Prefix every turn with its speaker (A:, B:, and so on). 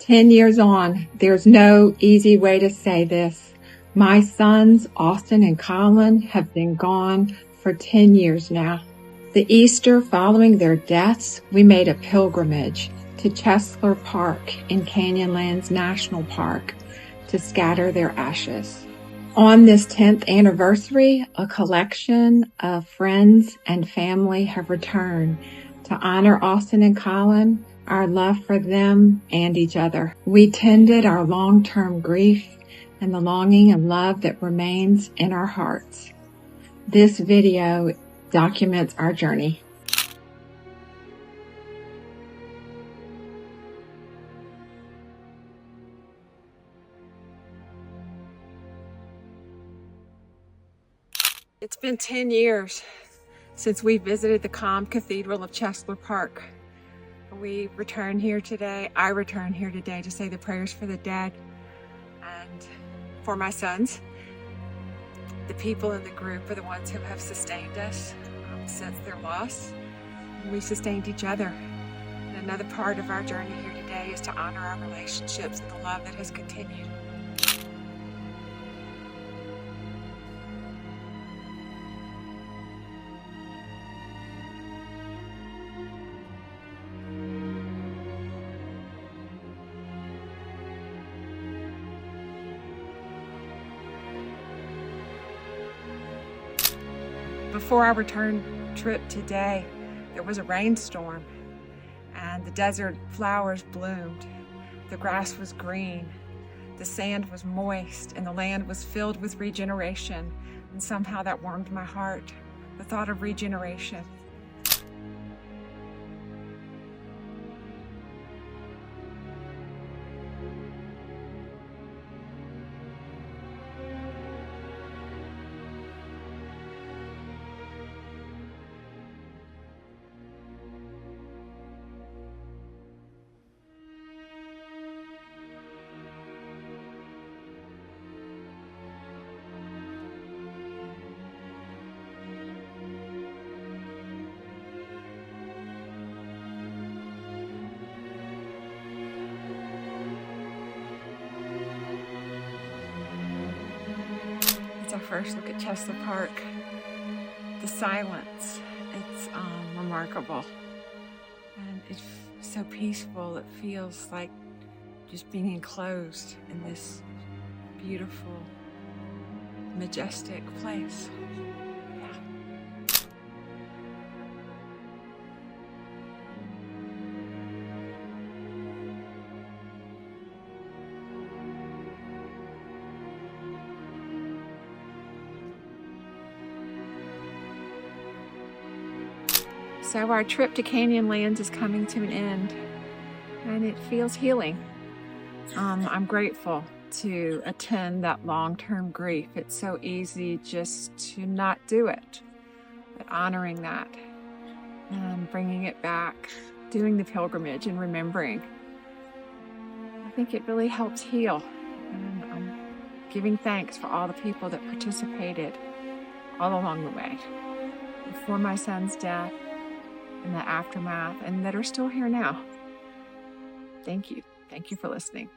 A: 10 years on, there's no easy way to say this. My sons, Austin and Colin, have been gone for 10 years now. The Easter following their deaths, we made a pilgrimage to Chesler Park in Canyonlands National Park to scatter their ashes. On this 10th anniversary, a collection of friends and family have returned to honor Austin and Colin, our love for them and each other. We tended our long-term grief and the longing and love that remains in our hearts. This video documents our journey. It's been 10 years since we visited the calm Cathedral of Chesler Park. We return here today. I return here today to say the prayers for the dead and for my sons. The people in the group are the ones who have sustained us since their loss. And we sustained each other. And another part of our journey here today is to honor our relationships and the love that has continued. Before our return trip today, there was a rainstorm and the desert flowers bloomed. The grass was green, the sand was moist, and the land was filled with regeneration. And somehow that warmed my heart, the thought of regeneration. Our first look at Chesler Park. The silence, it's remarkable, and it's so peaceful. It feels like just being enclosed in this beautiful, majestic place. So our trip to Canyonlands is coming to an end, and it feels healing. I'm grateful to attend that long-term grief. It's so easy just to not do it, but honoring that and bringing it back, doing the pilgrimage and remembering, I think it really helps heal. And I'm giving thanks for all the people that participated all along the way, before my son's death, in the aftermath, and that are still here now. Thank you. Thank you for listening.